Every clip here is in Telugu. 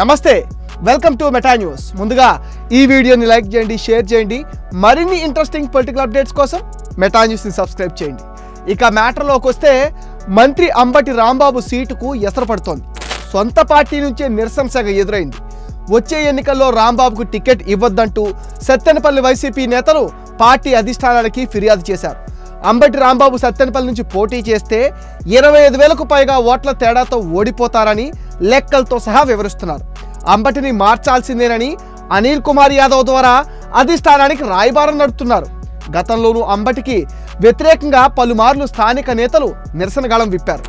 నమస్తే, వెల్కమ్ టు మెటా న్యూస్. ముందుగా ఈ వీడియోని లైక్ చేయండి, షేర్ చేయండి. మరిన్ని ఇంట్రెస్టింగ్ పొలిటికల్ అప్డేట్స్ కోసం మెటా న్యూస్ని సబ్స్క్రైబ్ చేయండి. ఇక మ్యాటర్లోకి వస్తే, మంత్రి అంబటి రాంబాబు సీటుకు ఎసరపడుతోంది. సొంత పార్టీ నుంచే నిరసన సెగ ఎదురైంది. వచ్చే ఎన్నికల్లో రాంబాబుకు టికెట్ ఇవ్వద్దంటూ సత్తెనపల్లి వైసీపీ నేతలు పార్టీ అధిష్టానానికి ఫిర్యాదు చేశారు. అంబటి రాంబాబు సత్తెనపల్లి నుంచి పోటీ చేస్తే 25,000కు పైగా ఓట్ల తేడాతో ఓడిపోతారని లెక్కలతో సహా వివరిస్తున్నారు. అంబటిని మార్చాల్సిందేనని అనిల్ కుమార్ యాదవ్ ద్వారా అధిష్టానానికి రాయబారం నడుపుతున్నారు. గతంలోనూ అంబటికి వ్యతిరేకంగా పలుమార్లు స్థానిక నేతలు నిరసన గళం విప్పారు.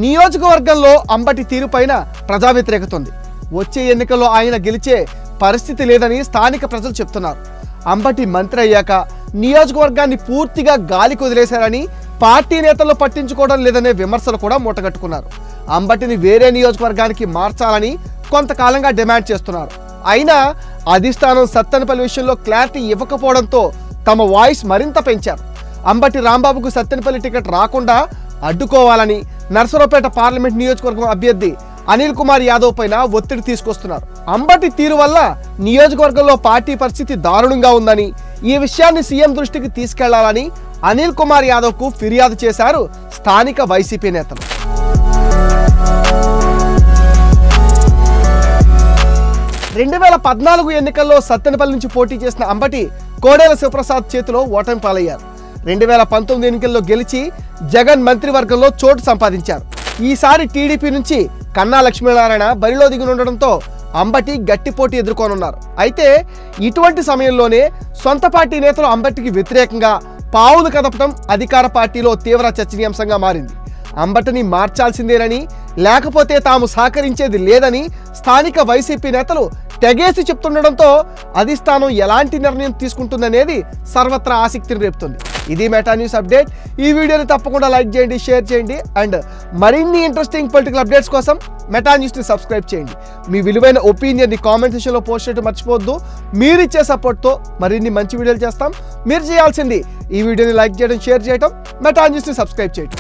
నియోజకవర్గంలో అంబటి తీరుపైన ప్రజా వ్యతిరేకత ఉంది. వచ్చే ఎన్నికల్లో ఆయన గెలిచే పరిస్థితి లేదని స్థానిక ప్రజలు చెప్తున్నారు. అంబటి మంత్రి అయ్యాక నియోజకవర్గాన్ని పూర్తిగా గాలి కుదిలేశారని, పార్టీ నేతలు పట్టించుకోవడం లేదనే విమర్శలు కూడా మూటగట్టుకున్నారు. అంబటిని వేరే నియోజకవర్గానికి మార్చాలని కొంతకాలంగా డిమాండ్ చేస్తున్నారు. అయినా అధిష్టానం సత్తెనపల్లి విషయంలో క్లారిటీ ఇవ్వకపోవడంతో తమ వాయిస్ మరింత పెంచారు. అంబటి రాంబాబుకు సత్తెనపల్లి టికెట్ రాకుండా అడ్డుకోవాలని నర్సరావుపేట పార్లమెంట్ నియోజకవర్గం అభ్యర్థి అనిల్ కుమార్ యాదవ్ పైన ఒత్తిడి తీసుకొస్తున్నారు. అంబటి తీరు వల్ల నియోజకవర్గంలో పార్టీ పరిస్థితి దారుణంగా ఉందని, ఈ విషయాన్ని సీఎం దృష్టికి తీసుకెళ్లాలని అనిల్ కుమార్ యాదవ్కు ఫిర్యాదు చేశారు స్థానిక వైసీపీ నేతలు. రెండు 2014 ఎన్నికల్లో సత్తెనపల్లి నుంచి పోటీ చేసిన అంబటి కోడెల శివప్రసాద్ చేతిలో ఓటమి పాలయ్యారు. 2019 ఎన్నికల్లో గెలిచి జగన్ మంత్రివర్గంలో చోటు సంపాదించారు. ఈసారి టీడీపీ నుంచి కన్నా లక్ష్మీనారాయణ బరిలో దిగునుండడంతో అంబటి గట్టి పోటీ ఎదుర్కొనున్నారు. అయితే ఇటువంటి సమయంలోనే సొంత పార్టీ నేతలు అంబటికి వ్యతిరేకంగా పావులు కదపడం అధికార పార్టీలో తీవ్ర చర్చనీయాంశంగా మారింది. అంబటిని మార్చాల్సిందేనని, లేకపోతే తాము సహకరించేది లేదని స్థానిక వైసీపీ నేతలు తెగేసి చెప్తుండడంతో అధిష్టానం ఎలాంటి నిర్ణయం తీసుకుంటుందనేది సర్వత్రా ఆసక్తిని రేపుతుంది. ఇది మెటా న్యూస్ అప్డేట్. ఈ వీడియోని తప్పకుండా లైక్ చేయండి, షేర్ చేయండి. అండ్ మరిన్ని ఇంట్రెస్టింగ్ పొలిటికల్ అప్డేట్స్ కోసం మెటా న్యూస్ని సబ్స్క్రైబ్ చేయండి. మీ విలువైన ఒపీనియన్ని కామెంట్ సెక్షన్లో పోస్ట్ చేయడం మర్చిపోవద్దు. మీరు ఇచ్చే సపోర్ట్తో మరిన్ని మంచి వీడియోలు చేస్తాం. మీరు చేయాల్సింది ఈ వీడియోని లైక్ చేయడం, షేర్ చేయడం, మెటా న్యూస్ని సబ్స్క్రైబ్ చేయడం.